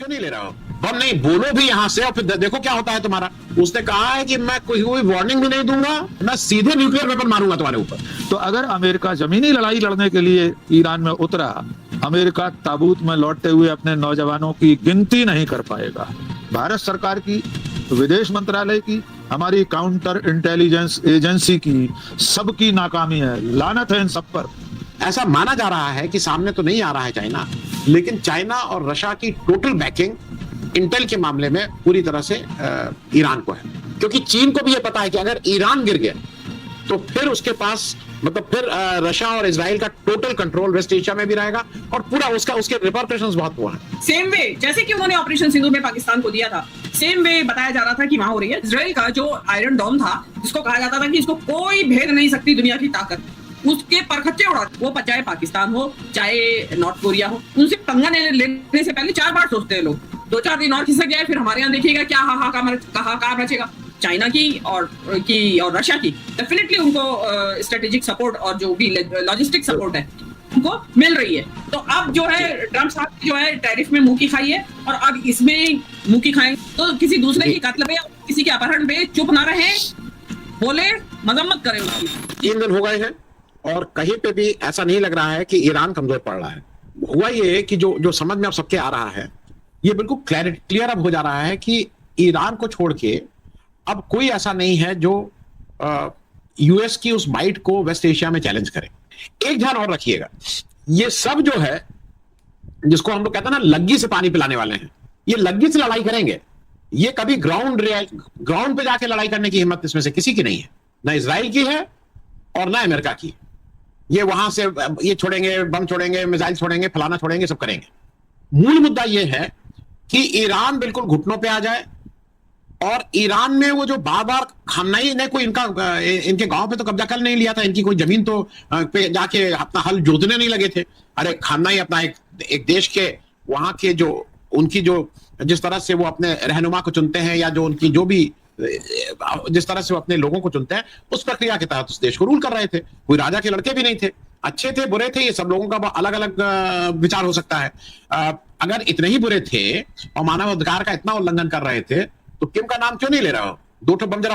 क्यों नहीं ले रहा हो? बम नहीं बोलो भी यहाँ से और फिर देखो क्या होता है तुम्हारा। उसने कहा है कि मैं कोई वार्निंग भी नहीं दूंगा, मैं सीधे न्यूक्लियर वेपन मारूंगा तुम्हारे ऊपर। तो अगर अमेरिका जमीनी लड़ाई लड़ने के लिए ईरान में उतरा, अमेरिका ताबूत में लौटते हुए अपने नौजवानों की गिनती नहीं कर पाएगा। भारत सरकार की, विदेश मंत्रालय की, हमारी काउंटर इंटेलिजेंस एजेंसी की, सबकी नाकामी है। लानत है इन सब पर। ऐसा माना जा रहा है कि सामने तो नहीं आ रहा है चाइना, लेकिन चाइना और रशिया की टोटल बैकिंग इंटेल के मामले में पूरी तरह से ईरान को है, क्योंकि चीन को भी यह पता है कि अगर ईरान गिर गया तो फिर उसके पास मतलब फिर रशिया और इजराइल का टोटल कंट्रोल वेस्ट एशिया में भी रहेगा और पूरा उसके रिपरकशंस बहुत हुआ है। सेम वे जैसे कि उन्होंने ऑपरेशन सिंदूर में पाकिस्तान को दिया था, सेम वे बताया जा रहा था कि वहां हो रही है। इजराइल का जो आयरन डोम था, जिसको कहा जाता था कि इसको कोई भेद नहीं सकती दुनिया की ताकत, उसके परखच्चे उड़ा, वो चाहे पाकिस्तान हो चाहे नॉर्थ कोरिया हो, उनसे पंगा लेने से पहले 4 बार सोचते हैं लोग। 2-4 दिन और खिसक जाए फिर हमारे यहाँ देखिएगा क्या हाहाकार मचेगा। चाइना की और रशिया की डेफिनेटली उनको स्ट्रेटेजिक सपोर्ट और जो भी लॉजिस्टिक सपोर्ट है उनको मिल रही है। तो अब जो है ट्रम्प साहब जो है टैरिफ में मुंह की खाई है और अब इसमें मुंह की खाएं तो किसी दूसरे की कत्ल पे किसी के अपहरण पे चुप ना रहे, बोले, मजम्मत करें उसकी। 3 दिन हो गए हैं और कहीं पे भी ऐसा नहीं लग रहा है कि ईरान कमजोर पड़ रहा है। हुआ ये कि जो समझ में अब सबके आ रहा है, ये बिल्कुल क्लियर अब हो जा रहा है कि ईरान को छोड़ के अब कोई ऐसा नहीं है जो यूएस की उस बाइट को वेस्ट एशिया में चैलेंज करे। एक ध्यान और रखिएगा, ये सब जो है जिसको हम लोग कहते हैं ना लग्गी से पानी पिलाने वाले हैं, ये लग्गी से लड़ाई करेंगे। ये कभी ग्राउंड पे जाके लड़ाई करने की हिम्मत इसमें से किसी की नहीं है, ना इजराइल की है और ना अमेरिका की। ये वहां से ये छोड़ेंगे, बम छोड़ेंगे, मिसाइल छोड़ेंगे, फलाना छोड़ेंगे, सब करेंगे। मूल मुद्दा ये है कि ईरान बिल्कुल घुटनों पे आ जाए और ईरान में वो जो बार-बार खामनाई ने कोई इनके गांव पे तो कब्जा कर नहीं लिया था, इनकी कोई जमीन तो पे जाके अपना हल जोतने नहीं लगे थे। अरे खामनाई अपना एक देश के वहां के जो उनकी जो जिस तरह से वो अपने रहनुमा को चुनते हैं या जो उनकी जो भी जिस तरह से वो अपने लोगों को चुनते हैं, उस प्रक्रिया के तहत उस देश को रूल कर रहे थे। कोई राजा के लड़के भी नहीं थे, अच्छे थे बुरे थे, ये सब लोगों का अलग अलग विचार हो सकता है। अगर इतने ही बुरे थे और मानव अधिकार का इतना उल्लंघन कर रहे थे तो किम का नाम क्यों नहीं ले रहा हो? 2 बम जरा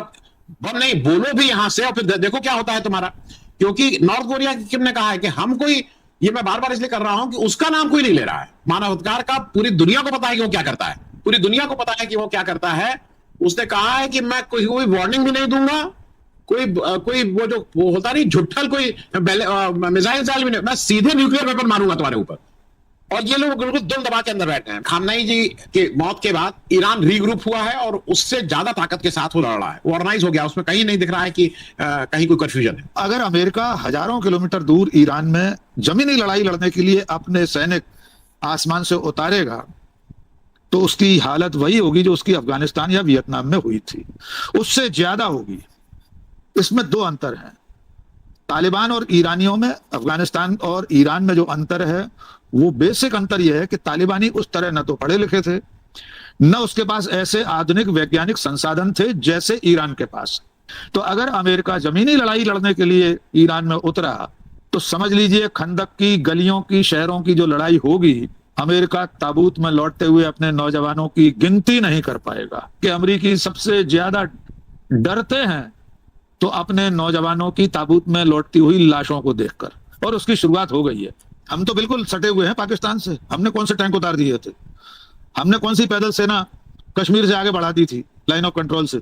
बम नहीं बोलो भी यहां से और फिर देखो क्या होता है तुम्हारा। क्योंकि नॉर्थ कोरिया की किम ने कहा है कि हम कोई, ये मैं बार बार इसलिए कर रहा हूं कि उसका नाम कोई नहीं ले रहा है। मानव अधिकार का पूरी दुनिया को पता है कि वो क्या करता है, पूरी दुनिया को पता है कि वो क्या करता है। उसने कहा है कि मैं कोई वार्निंग भी नहीं दूंगा, कोई वो जो वो होता नहीं झुट्ठल कोई मिसाइल भी नहीं, मैं सीधे न्यूक्लियर वेपन मारूंगा तुम्हारे ऊपर। और ये लोग बिल्कुल दिल दबा के अंदर बैठे हैं। खामनाई जी की मौत के बाद ईरान रीग्रुप हुआ है और उससे ज्यादा ताकत के साथ वो लड़ रहा है, वो ऑर्गेनाइज हो गया। उसमें कहीं नहीं दिख रहा है कि कहीं कोई कंफ्यूजन है। अगर अमेरिका हजारों किलोमीटर दूर ईरान में जमीनी लड़ाई लड़ने के लिए अपने सैनिक आसमान से उतारेगा तो उसकी हालत वही होगी जो उसकी अफगानिस्तान या वियतनाम में हुई थी, उससे ज्यादा होगी। इसमें 2 अंतर हैं, तालिबान और ईरानियों में। अफगानिस्तान और ईरान में जो अंतर है वो बेसिक अंतर यह है कि तालिबानी उस तरह न तो पढ़े लिखे थे, न उसके पास ऐसे आधुनिक वैज्ञानिक संसाधन थे जैसे ईरान के पास। तो अगर अमेरिका जमीनी लड़ाई लड़ने के लिए ईरान में उतरा तो समझ लीजिए खंदक की, गलियों की, शहरों की जो लड़ाई होगी, अमेरिका ताबूत में लौटते हुए अपने नौजवानों की गिनती नहीं कर पाएगा। कि अमेरिकी सबसे ज्यादा डरते हैं तो अपने नौजवानों की ताबूत में लौटती हुई लाशों को देखकर, और उसकी शुरुआत हो गई है। हम तो बिल्कुल सटे हुए हैं पाकिस्तान से। हमने कौन से टैंक उतार दिए थे? हमने कौन सी पैदल सेना कश्मीर से आगे बढ़ा दी थी लाइन ऑफ कंट्रोल से?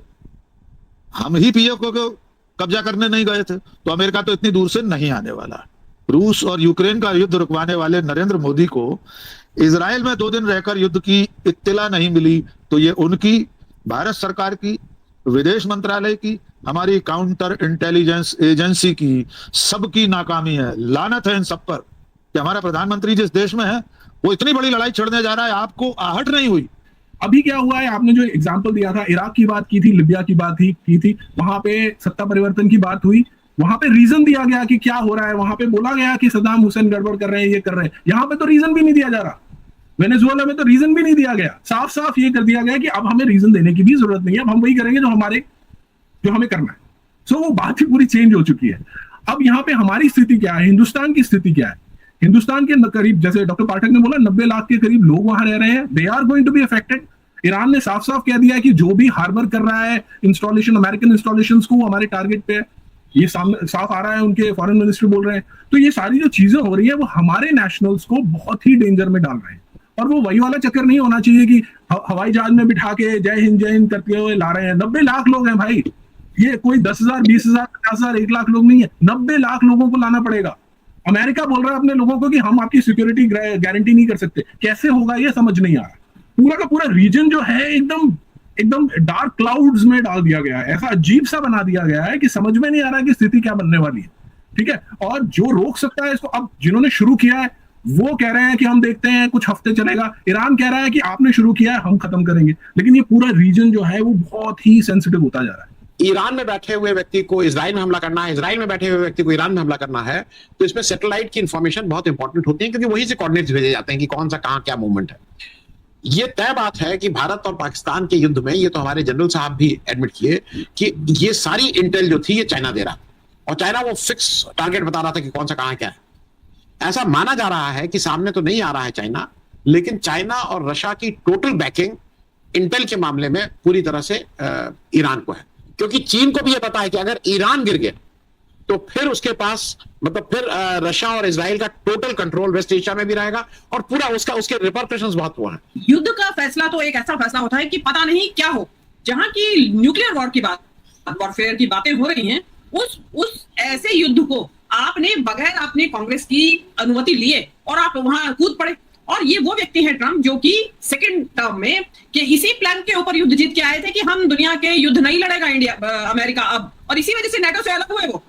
हम ही पीओके को कब्जा करने नहीं गए थे। तो अमेरिका तो इतनी दूर से नहीं आने वाला। रूस और यूक्रेन का युद्ध रुकवाने वाले नरेंद्र मोदी को इजराइल में 2 दिन रहकर युद्ध की इत्तला नहीं मिली तो ये उनकी, भारत सरकार की, विदेश मंत्रालय की, हमारी काउंटर इंटेलिजेंस एजेंसी की, सबकी नाकामी है। लानत है इन सब पर कि हमारा प्रधानमंत्री जिस देश में है वो इतनी बड़ी लड़ाई छेड़ने जा रहा है, आपको आहट नहीं हुई? अभी क्या हुआ है, आपने जो एग्जांपल दिया था, इराक की बात की थी, लिबिया की बात की थी, वहां पे सत्ता परिवर्तन की बात हुई, वहां पे रीजन दिया गया कि क्या हो रहा है, वहां पे बोला गया कि सद्दाम हुसैन गड़बड़ कर रहे हैं, ये कर रहे हैं। यहाँ पे तो रीजन भी नहीं दिया जा रहा। वेनेजुएला में तो रीजन भी नहीं दिया गया। साफ साफ ये कर दिया गया कि अब हमें रीजन देने की भी जरूरत नहीं है, अब हम वही करेंगे जो हमें करना है। सो वो बात ही पूरी चेंज हो चुकी है। अब यहाँ पे हमारी स्थिति क्या है, हिंदुस्तान की स्थिति क्या है? हिंदुस्तान के करीब, जैसे डॉक्टर पाठक ने बोला, 90 लाख के करीब लोग वहां रह रहे हैं, they are going to be affected. Iran ने साफ साफ कह दिया कि जो भी हार्बर कर रहा है इंस्टॉलेशन, अमेरिकन इंस्टॉलेशन को, वो हमारे टारगेट पे है। ये सामने साफ आ रहा है, उनके फॉरेन मिनिस्टर बोल रहे हैं। तो ये सारी जो चीजें हो रही है वो हमारे नेशनल्स को बहुत ही डेंजर में डाल रहे हैं। और वो वही वाला चक्कर नहीं होना चाहिए कि हवाई जहाज में बिठा के जय हिंद करते हुए ला रहे हैं। 90 लाख लोग हैं भाई, ये कोई 10,000, 20,000, 50,000, 1 लाख लोग नहीं है, 90 लाख लोगों को लाना पड़ेगा। अमेरिका बोल रहा है अपने लोगों को कि हम आपकी सिक्योरिटी गारंटी नहीं कर सकते। कैसे होगा ये समझ नहीं आ रहा। पूरा का पूरा रीजन जो है एकदम डार्क क्लाउड्स में डाल दिया गया है, ऐसा अजीब सा बना दिया गया है कि समझ में नहीं आ रहा कि स्थिति क्या बनने वाली है। ठीक है, और जो रोक सकता है इसको, अब जिन्होंने शुरू किया है वो कह रहे हैं कि हम देखते हैं कुछ हफ्ते चलेगा। ईरान कह रहा है कि आपने शुरू किया है, हम खत्म करेंगे। लेकिन ये पूरा रीजन जो है वो बहुत ही सेंसिटिव होता जा रहा है। ईरान में बैठे हुए व्यक्ति को इजराइल में हमला करना है, इजराइल में बैठे हुए व्यक्ति को ईरान में हमला करना है, तो इसमें सैटेलाइट की इंफॉर्मेशन बहुत इंपॉर्टेंट होती है, क्योंकि वहीं से कोऑर्डिनेट्स भेजे जाते हैं कि कौन सा कहां क्या मूवमेंट है। ये तय बात है कि भारत और पाकिस्तान के युद्ध में, ये तो हमारे जनरल साहब भी एडमिट किए कि ये सारी इंटेल जो थी ये चाइना दे रहा, और चाइना वो फिक्स टारगेट बता रहा था कि कौन सा कहां क्या है। ऐसा माना जा रहा है कि सामने तो नहीं आ रहा है चाइना, लेकिन चाइना और रशिया की टोटल बैकिंग इंटेल के मामले में पूरी तरह से ईरान को है, क्योंकि चीन को भी यह पता है कि अगर ईरान गिर गया तो फिर उसके पास, मतलब फिर रशिया और इजराइल का टोटल कंट्रोल वेस्ट एशिया में भी रहेगा, और पूरा उसके रिपरकशंस बहुत हुआ है। युद्ध का फैसला तो एक ऐसा फैसला होता है कि पता नहीं क्या हो। जहां की न्यूक्लियर वॉर की बात, वॉरफेयर की बातें हो रही हैं, उस ऐसे युद्ध को आपने बगैर आपने कांग्रेस की अनुमति लिए और आप वहां कूद पड़े। और ये वो व्यक्ति है ट्रम्प जो कि सेकंड टर्म में कि इसी प्लान के ऊपर युद्ध जीत के आए थे कि हम दुनिया के युद्ध नहीं लड़ेगा अमेरिका अब, और इसी वजह से नेटो से अलग हुए। वो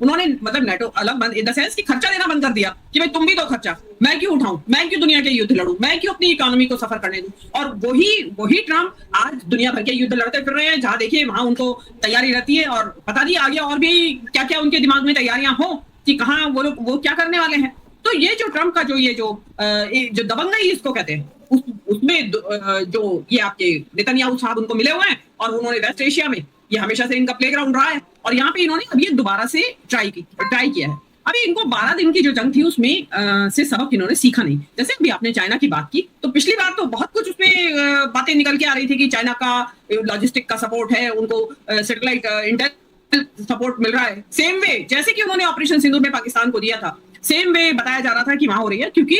उन्होंने मतलब नेटो अलग बंद इन द सेंस कि खर्चा देना बंद कर दिया कि भाई तुम भी दो खर्चा, मैं क्यों उठाऊं, मैं क्यों दुनिया के युद्ध लड़ूं, मैं क्यों अपनी इकोनॉमी को सफर करने दूं। और वही ट्रम्प आज दुनिया भर के युद्ध लड़ते फिर रहे हैं, जहां देखिए वहां उनको तैयारी रहती है, और पता नहीं आगे और भी क्या क्या उनके दिमाग में तैयारियां हो कि कहाँ वो लोग वो क्या करने वाले हैं। तो ये जो ट्रम्प का जो दबंगई इसको कहते हैं, उसमें जो ये आपके नेतन्याहू साहब उनको मिले हुए हैं, और उन्होंने वेस्ट एशिया में ये हमेशा से इनका प्लेग्राउंड रहा है, और यहाँ पे इन्होंने अभी दोबारा से ट्राई किया है। अभी इनको 12 दिन की जो जंग थी उसमें से सबक इन्होंने सीखा नहीं। जैसे अभी आपने चाइना की बात की, तो पिछली बार तो बहुत कुछ उसमें बातें निकल के आ रही थी कि चाइना का लॉजिस्टिक का सपोर्ट है, उनको सैटेलाइट इंटेल सपोर्ट मिल रहा है। सेम वे जैसे कि उन्होंने ऑपरेशन सिंदूर में पाकिस्तान को दिया था, सेम वे बताया जा रहा था कि वहां हो रही है, क्योंकि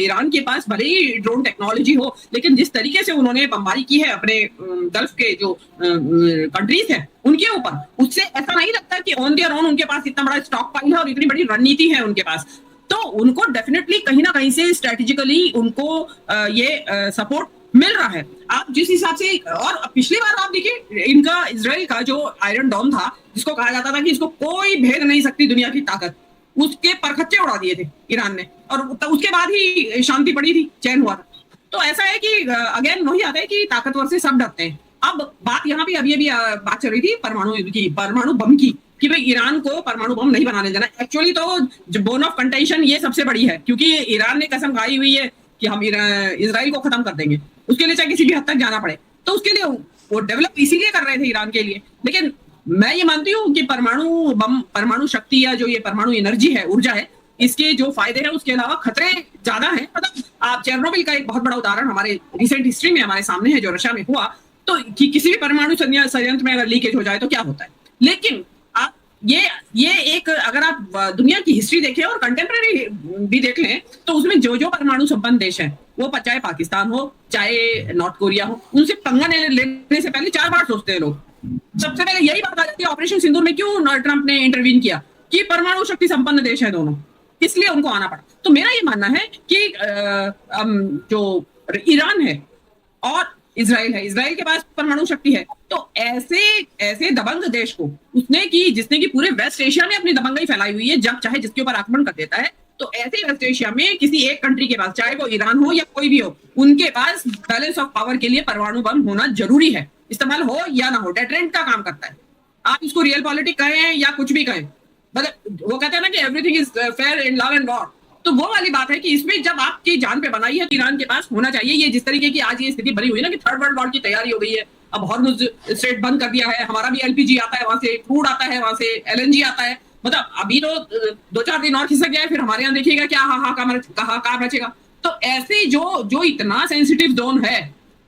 ईरान के पास भले ही ड्रोन टेक्नोलॉजी हो, लेकिन जिस तरीके से उन्होंने बमबारी की है अपने गल्फ के जो कंट्रीज हैं उनके ऊपर, उससे ऐसा नहीं लगता कि ऑन देयर ओन उनके पास इतना बड़ा स्टॉक पाइल है और इतनी बड़ी रणनीति है उनके पास। तो उनको डेफिनेटली कहीं ना कहीं से स्ट्रेटेजिकली उनको ये सपोर्ट मिल रहा है। आप जिस हिसाब से, और पिछली बार आप देखिए इनका इजराइल का जो आयरन डोम था, जिसको कहा जाता था कि इसको कोई भेद नहीं सकती दुनिया की ताकत, उसके परखच्चे उड़ा दिए थे ईरान ने, और उसके बाद ही शांति पड़ी थी, चैन हुआ था। तो ऐसा है कि अगेन वही आता है कि ताकतवर से सब डरते हैं। अब बात यहाँ पे अभी बात चल रही थी परमाणु बम की, कि भाई ईरान को परमाणु बम नहीं बनाने देना। एक्चुअली तो जो बोन ऑफ कंटेंशन ये सबसे बड़ी है, क्योंकि ईरान ने कसम खाई हुई है कि हम इजराइल को खत्म कर देंगे, उसके लिए चाहे किसी भी हद तक जाना पड़े। तो उसके लिए वो डेवलप इसीलिए कर रहे थे ईरान के लिए। लेकिन मैं ये मानती हूँ कि परमाणु बम, परमाणु शक्ति या जो ये परमाणु एनर्जी है, ऊर्जा है, इसके जो फायदे हैं उसके अलावा खतरे ज्यादा हैं। मतलब आप चेरनोबिल का एक बहुत बड़ा उदाहरण हमारे रिसेंट हिस्ट्री में हमारे सामने है, जो रशिया में हुआ। तो कि किसी भी परमाणु संयंत्र में अगर लीकेज हो जाए तो क्या होता है। लेकिन आप ये एक, अगर आप दुनिया की हिस्ट्री देखें और कंटेम्प्रेरी भी देख लें, तो उसमें जो परमाणु संपन्न देश है, वो चाहे पाकिस्तान हो चाहे नॉर्थ कोरिया हो, उनसे पंगा लेने से पहले 4 बार सोचते हैं लोग। सबसे पहले यही बात आ जाती है ऑपरेशन सिंदूर में क्यों ट्रंप ने इंटरवीन किया, कि परमाणु शक्ति संपन्न देश है दोनों, इसलिए उनको आना पड़ा। तो मेरा ये मानना है कि जो ईरान है और इजराइल है, इजराइल के पास परमाणु शक्ति है, तो ऐसे दबंग देश को जिसने की पूरे वेस्ट एशिया में अपनी दबंगई फैलाई हुई है, जब चाहे जिसके ऊपर आक्रमण कर देता है, तो ऐसे वेस्ट एशिया में किसी एक कंट्री के पास, चाहे वो ईरान हो या कोई भी हो, उनके पास बैलेंस ऑफ पावर के लिए परमाणु बम होना जरूरी है। इस्तेमाल हो या ना हो, डेटरेंट का काम करता है। आप इसको रियल पॉलिटिक्स कहें या कुछ भी कहें, मतलब वो कहते हैं ना कि everything is fair in love and war, तो वो वाली बात है कि इसमें जब आपकी जान पे बनाई है तो ईरान के पास होना चाहिए। ये जिस तरीके की आज ये स्थिति बनी हुई है ना कि थर्ड वर्ल्ड वॉर की तैयारी हो गई है, अब हॉर्मुज़ स्ट्रेट बंद कर दिया है, हमारा भी एलपीजी आता है वहां से, क्रूड आता है वहां से, एलएनजी आता है, मतलब अभी तो 2-4 दिन और खिसक जाए, फिर हमारे यहाँ देखिएगा क्या हाहाकार मचेगा। तो ऐसे जो इतना सेंसिटिव जोन है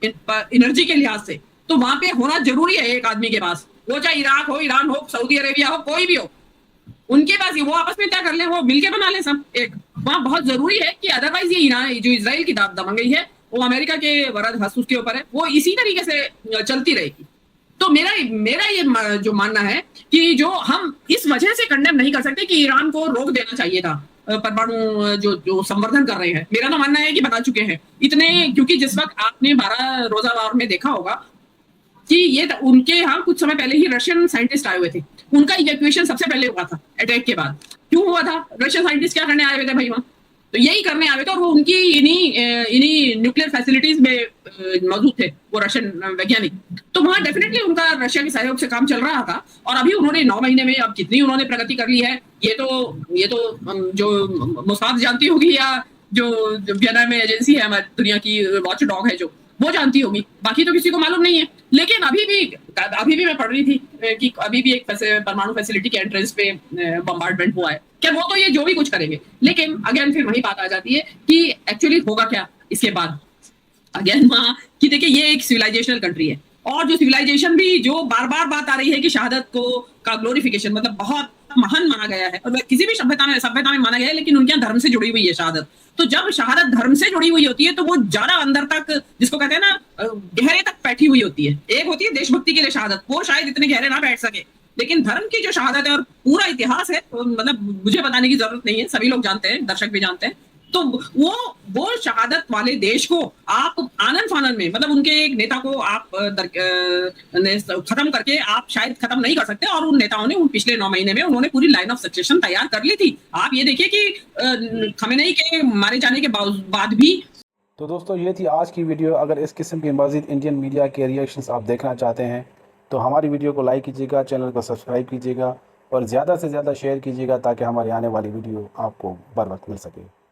एनर्जी के लिहाज से, तो वहां पे होना जरूरी है एक आदमी के पास, वो चाहे इराक हो, ईरान हो, सऊदी अरेबिया हो, कोई भी हो, उनके पास वो आपस में क्या कर ले, वो मिलके बना ले सब एक। वहां बहुत जरूरी है कि अदरवाइज ये ईरान जो इजराइल की दमंगई है वो अमेरिका के वरद हसूस के ऊपर है, वो इसी तरीके से चलती रहेगी। तो मेरा ये जो मानना है कि जो हम इस वजह से कंडेम नहीं कर सकते कि ईरान को रोक देना चाहिए था परमाणु जो संवर्धन कर रहे हैं। मेरा तो मानना है कि बता चुके हैं इतने, क्योंकि जिस वक्त आपने 12 रोजा वार में देखा होगा कि ये उनके यहाँ कुछ समय पहले ही रशियन साइंटिस्ट आए हुए थे, उनका इवैक्यूएशन सबसे पहले हुआ था अटैक के बाद। क्यों हुआ था? रशियन साइंटिस्ट क्या करने आए हुए थे भाई वहां? तो यही करने आए थे, और वो उनकी इन्हीं न्यूक्लियर फैसिलिटीज में मौजूद थे वो रशियन वैज्ञानिक। तो वहां डेफिनेटली उनका रशिया के सहयोग से काम चल रहा था, और अभी उन्होंने 9 महीने में अब कितनी उन्होंने प्रगति कर ली है, ये तो जो मोसाद जानती होगी, या जो वियना में एजेंसी है हमारी दुनिया की वॉच डॉग है जो, वो जानती होगी, बाकी तो किसी को मालूम नहीं है। लेकिन अभी भी मैं पढ़ रही थी कि अभी भी एक परमाणु फैसिलिटी के एंट्रेंस पे बम्बार्डमेंट हुआ है। क्या वो तो ये जो भी कुछ करेंगे, लेकिन अगेन फिर वही बात आ जाती है कि एक्चुअली होगा क्या इसके बाद। अगेन वहां कि देखिए ये एक सिविलाइजेशनल कंट्री है, और जो सिविलाइजेशन भी जो बार बार बात आ रही है कि शहादत का ग्लोरिफिकेशन मतलब बहुत महान माना गया है, और किसी भी सभ्यता में माना गया है, लेकिन उनके यहाँ धर्म से जुड़ी हुई है शहादत। तो जब शहादत धर्म से जुड़ी हुई होती है तो वो ज्यादा अंदर तक, जिसको कहते हैं ना, गहरे तक बैठी हुई होती है। एक होती है देशभक्ति के लिए शहादत, वो शायद इतने गहरे ना बैठ सके, लेकिन धर्म की जो शहादत है और पूरा इतिहास है, मतलब मुझे बताने की जरूरत नहीं है, सभी लोग जानते हैं, दर्शक भी जानते हैं। तो वो शहादत वाले देश को आप आनन फानन में, मतलब उनके एक नेता को आप खत्म करके आप शायद खत्म नहीं कर सकते, और उन नेताओं ने उन पिछले 9 महीने में उन्होंने पूरी लाइन ऑफ सक्सेशन तैयार कर ली थी। आप ये देखिए कि खमेनेई के मारे जाने के बाद भी। तो दोस्तों ये थी आज की वीडियो। अगर इस किस्म की मज़ीद इंडियन मीडिया के रिएक्शंस आप देखना चाहते हैं तो हमारी वीडियो को लाइक कीजिएगा, चैनल को सब्सक्राइब कीजिएगा और ज़्यादा से ज़्यादा शेयर कीजिएगा ताकि हमारी आने वाली वीडियो आपको बर वक्त मिल सके।